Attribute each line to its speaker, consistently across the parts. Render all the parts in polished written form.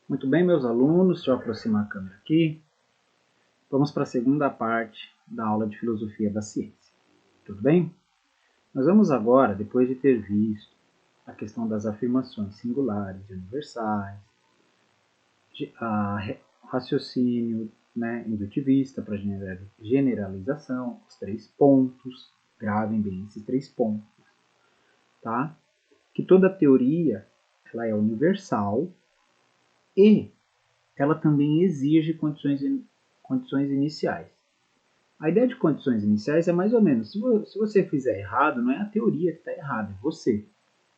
Speaker 1: Muito bem, meus alunos, deixa eu aproximar a câmera aqui. Vamos para a segunda parte da aula de Filosofia da Ciência. Tudo bem? Nós vamos agora, depois de ter visto a questão das afirmações singulares e universais, raciocínio indutivista para generalização, os 3 pontos, gravem bem esses 3 pontos, tá? Que toda teoria ela é universal e ela também exige condições iniciais. A ideia de condições iniciais é mais ou menos, se você fizer errado, não é a teoria que está errada, é você.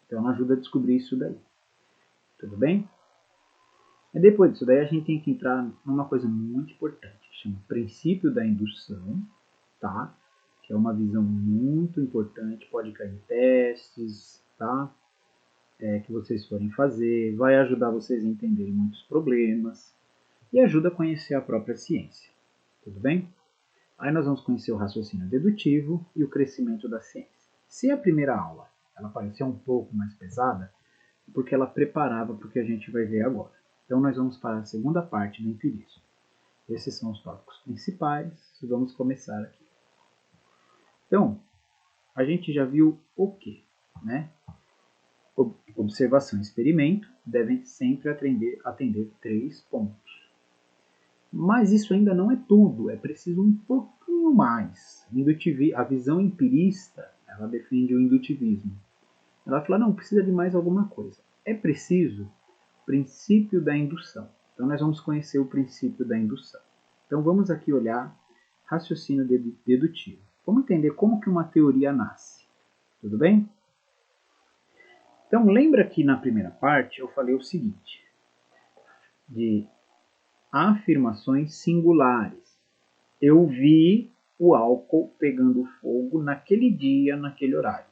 Speaker 1: Então ela ajuda a descobrir isso daí. Tudo bem? E depois disso daí a gente tem que entrar numa coisa muito importante, que chama princípio da indução, tá? Que é uma visão muito importante, pode cair em testes, tá? Que vocês forem fazer, vai ajudar vocês a entenderem muitos problemas e ajuda a conhecer a própria ciência. Tudo bem? Aí nós vamos conhecer o raciocínio dedutivo e o crescimento da ciência. Se a primeira aula ela parecia um pouco mais pesada, é porque ela preparava para o que a gente vai ver agora. Então nós vamos para a segunda parte do empirismo. Esses são os tópicos principais e vamos começar aqui. Então, a gente já viu o que, né? Observação e experimento devem sempre atender 3 pontos. Mas isso ainda não é tudo, é preciso um pouquinho mais. A visão empirista, ela defende o indutivismo. Ela fala, não, precisa de mais alguma coisa. É preciso o princípio da indução. Então nós vamos conhecer o princípio da indução. Então vamos aqui olhar raciocínio dedutivo. Vamos entender como que uma teoria nasce. Tudo bem? Então lembra que na primeira parte eu falei o seguinte, de afirmações singulares. Eu vi o álcool pegando fogo naquele dia, naquele horário.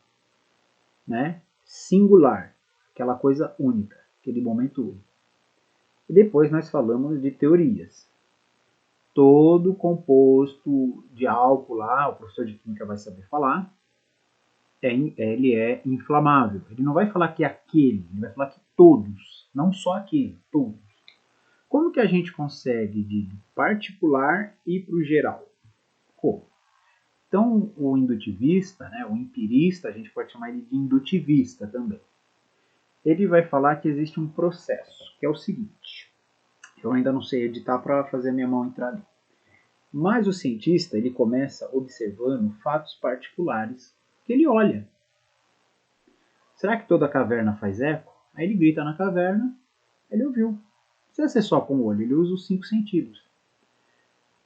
Speaker 1: Né? Singular, aquela coisa única, aquele momento único. E depois nós falamos de teorias. Todo composto de álcool lá, o professor de química vai saber falar, ele é inflamável. Ele não vai falar que é aquele, ele vai falar que todos, não só aquele, todos. Como que a gente consegue de particular ir para o geral? Como? Então, o indutivista, né, o empirista, a gente pode chamar ele de indutivista também. Ele vai falar que existe um processo, que é o seguinte. Eu ainda não sei editar para fazer a minha mão entrar ali. Mas o cientista, ele começa observando fatos particulares que ele olha. Será que toda caverna faz eco? Aí ele grita na caverna, ele ouviu. Não precisa ser só com o olho, ele usa os 5 sentidos.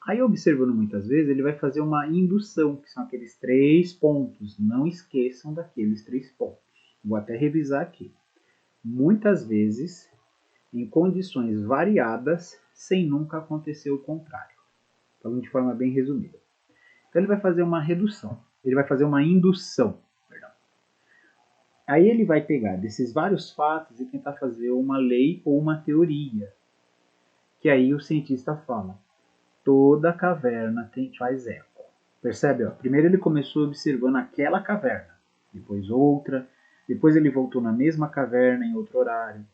Speaker 1: Aí, observando muitas vezes, ele vai fazer uma indução, que são aqueles 3 pontos. Não esqueçam daqueles 3 pontos. Vou até revisar aqui. Muitas vezes, em condições variadas, sem nunca acontecer o contrário. Falando de forma bem resumida. Então, ele vai fazer uma redução. Ele vai fazer uma indução. Perdão. Aí ele vai pegar desses vários fatos e tentar fazer uma lei ou uma teoria. Que aí o cientista fala, toda caverna faz eco. Percebe? Ó? Primeiro ele começou observando aquela caverna, depois outra, depois ele voltou na mesma caverna em outro horário,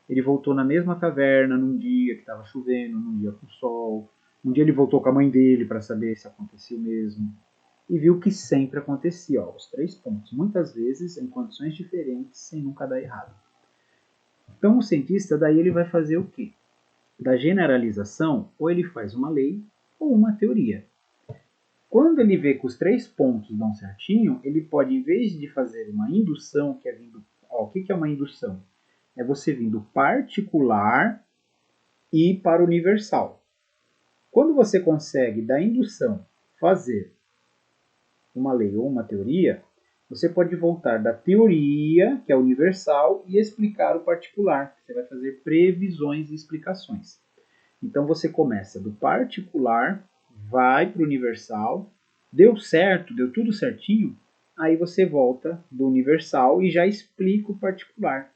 Speaker 1: ele voltou na mesma caverna num dia que estava chovendo, num dia com sol, um dia ele voltou com a mãe dele para saber se acontecia mesmo, e viu que sempre acontecia, ó, os 3 pontos, muitas vezes em condições diferentes, sem nunca dar errado. Então o cientista daí ele vai fazer o quê? Da generalização, ou ele faz uma lei ou uma teoria. Quando ele vê que os 3 pontos dão certinho, ele pode, em vez de fazer uma indução, que é vindo. Ó, o que é uma indução? É você vir do particular e para o universal. Quando você consegue, da indução, fazer uma lei ou uma teoria, você pode voltar da teoria, que é universal, e explicar o particular. Você vai fazer previsões e explicações. Então você começa do particular, vai para o universal, deu certo, deu tudo certinho, aí você volta do universal e já explica o particular.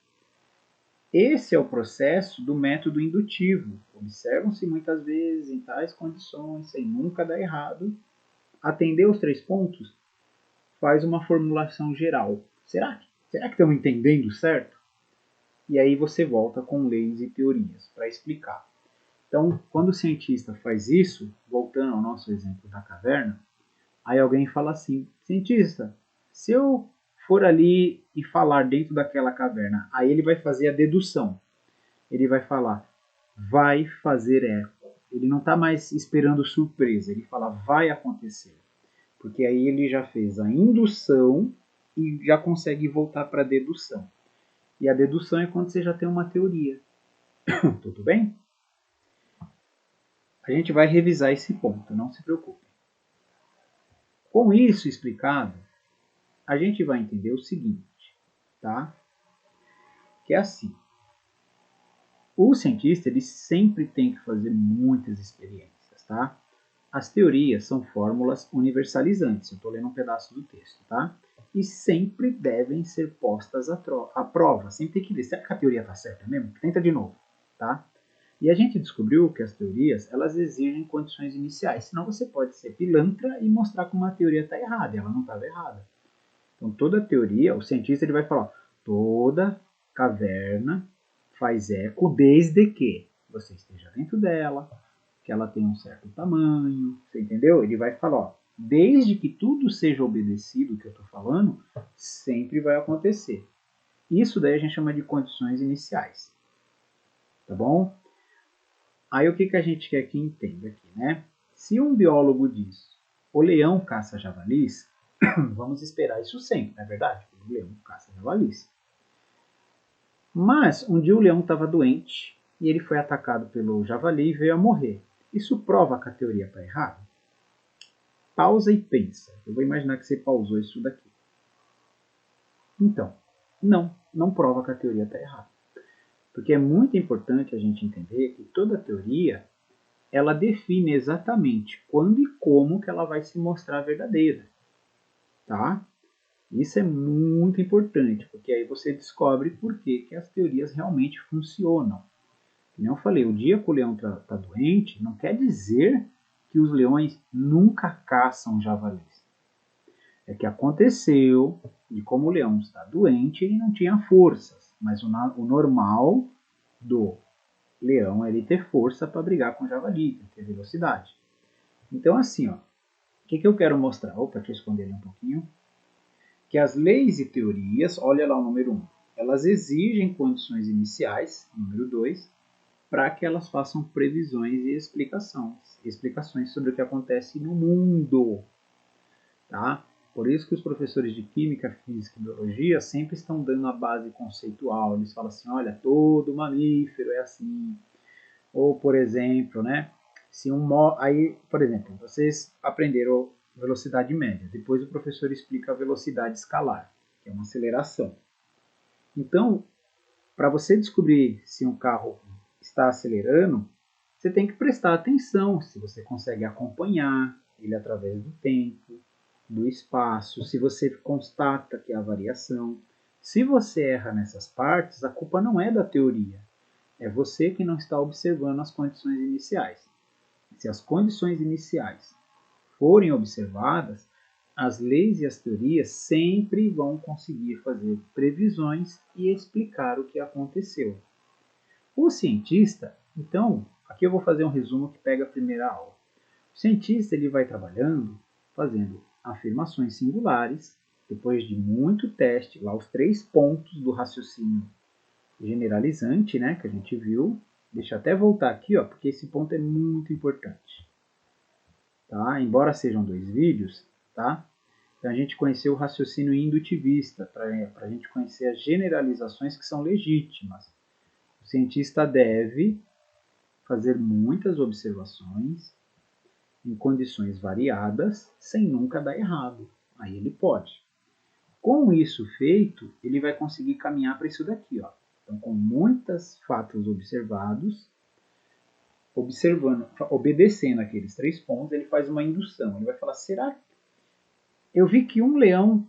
Speaker 1: Esse é o processo do método indutivo. Observam-se muitas vezes em tais condições, sem nunca dar errado, atender os 3 pontos, faz uma formulação geral. Será que estamos entendendo certo? e aí você volta com leis e teorias para explicar. Então, quando o cientista faz isso, voltando ao nosso exemplo da caverna, aí alguém fala assim, cientista, se eu for ali e falar dentro daquela caverna, aí ele vai fazer a dedução. Ele vai falar, vai fazer eco. Ele não está mais esperando surpresa, ele fala, vai acontecer. Porque aí ele já fez a indução e já consegue voltar para a dedução. E a dedução é quando você já tem uma teoria. Tudo bem? A gente vai revisar esse ponto, não se preocupe. Com isso explicado, a gente vai entender o seguinte, tá? Que é assim, o cientista ele sempre tem que fazer muitas experiências, tá? As teorias são fórmulas universalizantes, eu estou lendo um pedaço do texto, tá? E sempre devem ser postas à prova, sempre tem que ver, será que a teoria está certa mesmo? Tenta de novo, tá? E a gente descobriu que as teorias, elas exigem condições iniciais, senão você pode ser pilantra e mostrar que uma teoria está errada, e ela não estava errada. Então toda teoria, o cientista ele vai falar, ó, toda caverna faz eco desde que você esteja dentro dela, que ela tenha um certo tamanho, você entendeu? Ele vai falar, ó, desde que tudo seja obedecido, que eu estou falando, sempre vai acontecer. Isso daí a gente chama de condições iniciais, tá bom? Aí o que, que a gente quer que entenda aqui, né? Se um biólogo diz, o leão caça javalis, vamos esperar isso sempre, não é verdade? O leão caça javalis. Mas um dia o leão estava doente e ele foi atacado pelo javali e veio a morrer. Isso prova que a teoria está errada? Pausa e pensa. Eu vou imaginar que você pausou isso daqui. Então, não prova que a teoria está errada. Porque é muito importante a gente entender que toda teoria ela define exatamente quando e como que ela vai se mostrar verdadeira. Tá? Isso é muito importante, porque aí você descobre por que as teorias realmente funcionam. Como eu falei, o dia que o leão está doente, não quer dizer que os leões nunca caçam javalis. É que aconteceu, e como o leão está doente, ele não tinha forças. Mas o normal do leão é ele ter força para brigar com o javali, ter velocidade. Então, assim, ó, o que eu quero mostrar? Opa, deixa eu esconder ele um pouquinho. Que as leis e teorias, olha lá o número 1, elas exigem condições iniciais, número 2, para que elas façam previsões e explicações sobre o que acontece no mundo. Tá? Por isso que os professores de Química, Física e Biologia sempre estão dando a base conceitual. Eles falam assim, olha, todo mamífero é assim. Ou, por exemplo, né, aí, por exemplo, vocês aprenderam velocidade média. Depois o professor explica a velocidade escalar, que é uma aceleração. Então, para você descobrir se um carro está acelerando, você tem que prestar atenção se você consegue acompanhar ele através do tempo, do espaço, se você constata que há variação. Se você erra nessas partes, a culpa não é da teoria, é você que não está observando as condições iniciais. Se as condições iniciais forem observadas, as leis e as teorias sempre vão conseguir fazer previsões e explicar o que aconteceu. O cientista, então, aqui eu vou fazer um resumo que pega a primeira aula. O cientista ele vai trabalhando, fazendo afirmações singulares, depois de muito teste, lá os 3 pontos do raciocínio generalizante, né, que a gente viu. Deixa eu até voltar aqui, ó, porque esse ponto é muito importante. Tá? Embora sejam 2 vídeos, tá? Então a gente conheceu o raciocínio indutivista, para a gente conhecer as generalizações que são legítimas. O cientista deve fazer muitas observações em condições variadas, sem nunca dar errado. Aí ele pode. Com isso feito, ele vai conseguir caminhar para isso daqui, ó. Então, com muitos fatos observados, obedecendo aqueles 3 pontos, ele faz uma indução. Ele vai falar: será que eu vi que um leão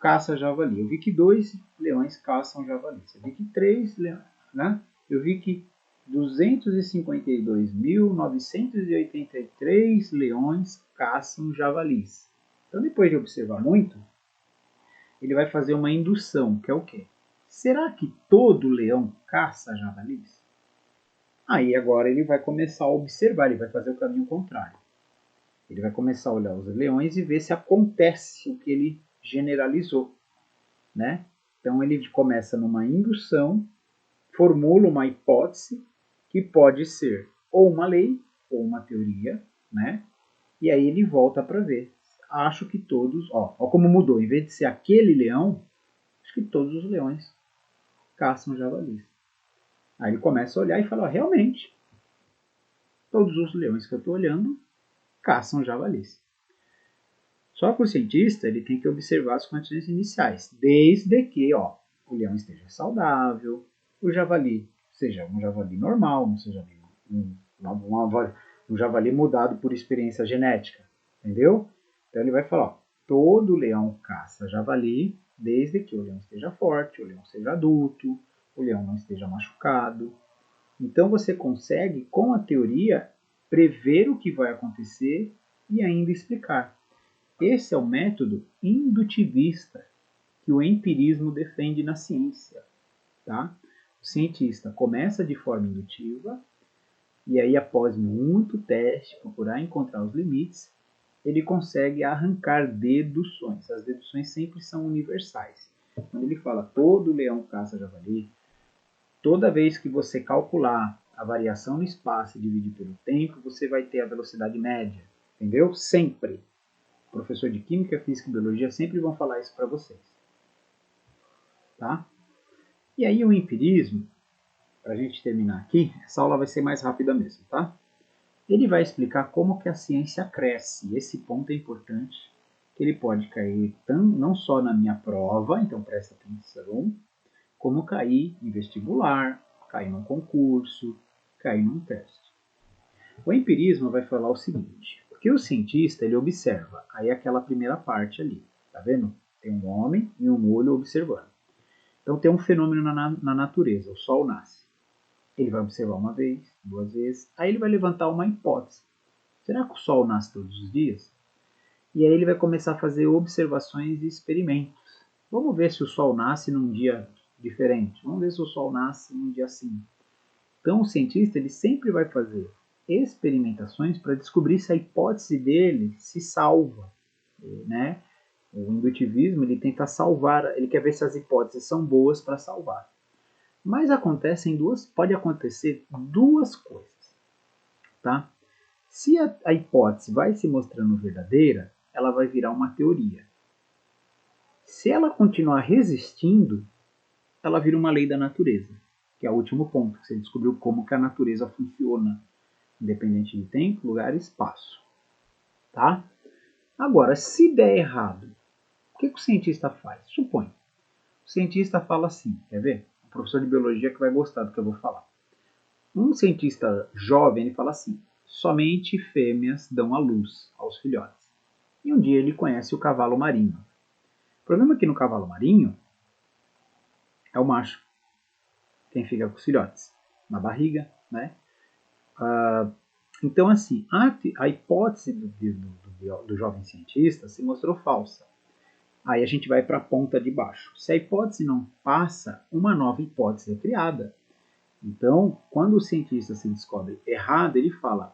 Speaker 1: caça javali? Eu vi que 2 leões caçam javali. Eu vi que 3 leões, né? Eu vi que 252.983 leões caçam javalis. Então, depois de observar muito, ele vai fazer uma indução, que é o quê? será que todo leão caça javalis? Aí agora ele vai começar a observar, ele vai fazer o caminho contrário. Ele vai começar a olhar os leões e ver se acontece o que ele generalizou, né? Então ele começa numa indução, formula uma hipótese que pode ser ou uma lei ou uma teoria, né? E aí ele volta para ver. Acho que todos, ó como mudou, em vez de ser aquele leão, acho que todos os leões caçam javalis. Aí ele começa a olhar e fala, ó, realmente, todos os leões que eu estou olhando caçam javalis. Só que o cientista ele tem que observar as condições iniciais, desde que o leão esteja saudável, o javali seja um javali normal, não seja um javali mudado por experiência genética, entendeu? Então ele vai falar, todo leão caça javali, desde que o leão esteja forte, o leão seja adulto, o leão não esteja machucado. Então você consegue, com a teoria, prever o que vai acontecer e ainda explicar. Esse é o método indutivista que o empirismo defende na ciência. Tá? O cientista começa de forma indutiva e aí, após muito teste, procurar encontrar os limites, ele consegue arrancar deduções. As deduções sempre são universais. Quando ele fala todo leão caça javali, toda vez que você calcular a variação no espaço e dividir pelo tempo, você vai ter a velocidade média. Entendeu? Sempre. O professor de Química, Física e Biologia sempre vão falar isso para vocês. Tá? E aí o empirismo, para a gente terminar aqui, essa aula vai ser mais rápida mesmo, tá? Ele vai explicar como que a ciência cresce. Esse ponto é importante, que ele pode cair não só na minha prova, então presta atenção, como cair em vestibular, cair num concurso, cair num teste. O empirismo vai falar o seguinte, porque o cientista ele observa, aí aquela primeira parte ali, tá vendo? Tem um homem e um olho observando. Então tem um fenômeno na natureza, o Sol nasce. Ele vai observar uma vez, duas vezes, aí ele vai levantar uma hipótese. Será que o Sol nasce todos os dias? E aí ele vai começar a fazer observações e experimentos. Vamos ver se o Sol nasce num dia diferente. Vamos ver se o Sol nasce num dia assim. Então o cientista ele sempre vai fazer experimentações para descobrir se a hipótese dele se salva, né? O indutivismo ele tenta salvar, ele quer ver se as hipóteses são boas para salvar. Mas pode acontecer duas coisas, tá? Se a hipótese vai se mostrando verdadeira, ela vai virar uma teoria. Se ela continuar resistindo, ela vira uma lei da natureza, que é o último ponto, que você descobriu como que a natureza funciona, independente de tempo, lugar e espaço. Tá? Agora, se der errado, o que o cientista faz? Supõe. O cientista fala assim, quer ver? O professor de biologia que vai gostar do que eu vou falar. Um cientista jovem, ele fala assim, somente fêmeas dão à luz aos filhotes. E um dia ele conhece o cavalo marinho. O problema é que no cavalo marinho é o macho, quem fica com os filhotes, na barriga, né? Então, assim, a hipótese do jovem cientista se mostrou falsa. Aí a gente vai para a ponta de baixo. Se a hipótese não passa, uma nova hipótese é criada. Então, quando o cientista se descobre errado, ele fala: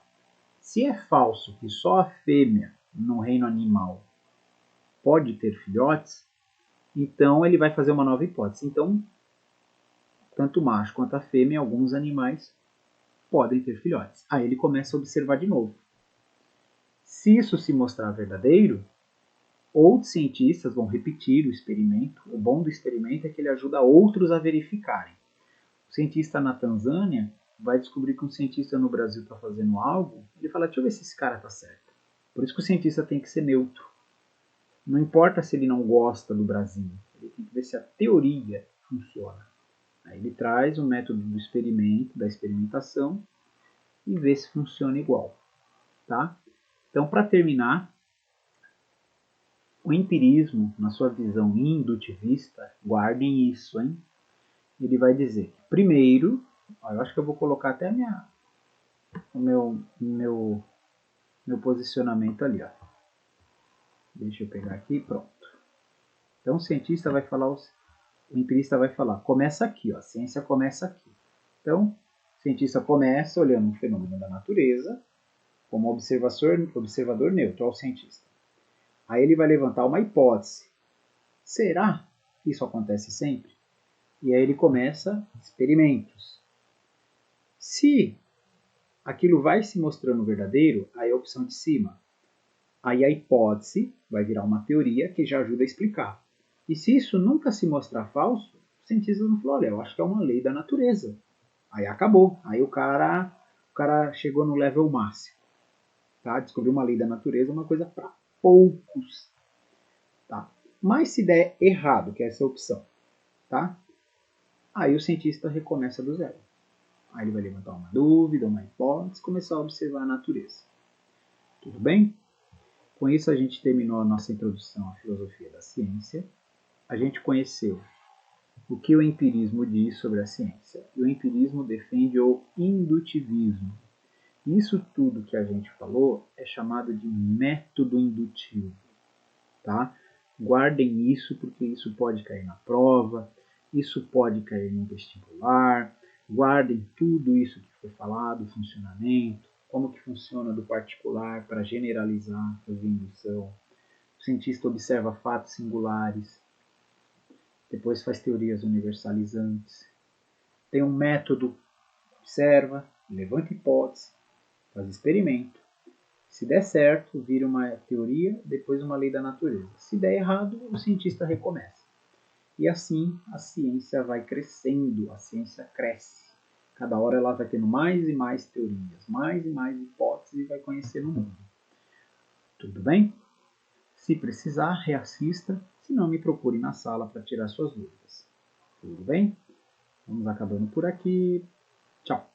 Speaker 1: se é falso que só a fêmea no reino animal pode ter filhotes, então ele vai fazer uma nova hipótese. Então, tanto o macho quanto a fêmea, alguns animais podem ter filhotes. Aí ele começa a observar de novo. Se isso se mostrar verdadeiro, outros cientistas vão repetir o experimento. O bom do experimento é que ele ajuda outros a verificarem. O cientista na Tanzânia vai descobrir que um cientista no Brasil está fazendo algo, ele fala, deixa eu ver se esse cara está certo. Por isso que o cientista tem que ser neutro. Não importa se ele não gosta do Brasil, ele tem que ver se a teoria funciona. Aí ele traz o método do experimento, da experimentação, e vê se funciona igual. Tá? Então, para terminar, o empirismo, na sua visão indutivista, guardem isso, hein? Ele vai dizer, primeiro, eu acho que eu vou colocar até o meu posicionamento ali, ó. Deixa eu pegar aqui, pronto. Então o cientista vai falar o empirista vai falar, começa aqui, ó, a ciência começa aqui. Então, o cientista começa olhando um fenômeno da natureza como observador neutro, ao cientista. Aí ele vai levantar uma hipótese. Será que isso acontece sempre? E aí ele começa experimentos. Se aquilo vai se mostrando verdadeiro, aí é a opção de cima. Aí a hipótese vai virar uma teoria que já ajuda a explicar. E se isso nunca se mostrar falso, os cientistas vão falar, olha, eu acho que é uma lei da natureza. Aí acabou. Aí o cara chegou no level máximo. Tá? Descobriu uma lei da natureza, uma coisa para poucos. Tá? Mas se der errado, que é essa opção, tá? Aí o cientista recomeça do zero. Aí ele vai levantar uma dúvida, uma hipótese, começar a observar a natureza. Tudo bem? Com isso a gente terminou a nossa introdução à filosofia da ciência. A gente conheceu o que o empirismo diz sobre a ciência. E o empirismo defende o indutivismo. Isso tudo que a gente falou é chamado de método indutivo. Tá? Guardem isso porque isso pode cair na prova, isso pode cair no vestibular. Guardem tudo isso que foi falado, funcionamento, como que funciona do particular para generalizar, fazer indução. O cientista observa fatos singulares, depois faz teorias universalizantes. Tem um método, observa, levanta hipótese, faz experimento. Se der certo, vira uma teoria, depois uma lei da natureza. Se der errado, o cientista recomeça. E assim a ciência vai crescendo, a ciência cresce. Cada hora ela vai tendo mais e mais teorias, mais e mais hipóteses e vai conhecendo o mundo. Tudo bem? Se precisar, reassista, se não, me procure na sala para tirar suas dúvidas. Tudo bem? Vamos acabando por aqui. Tchau!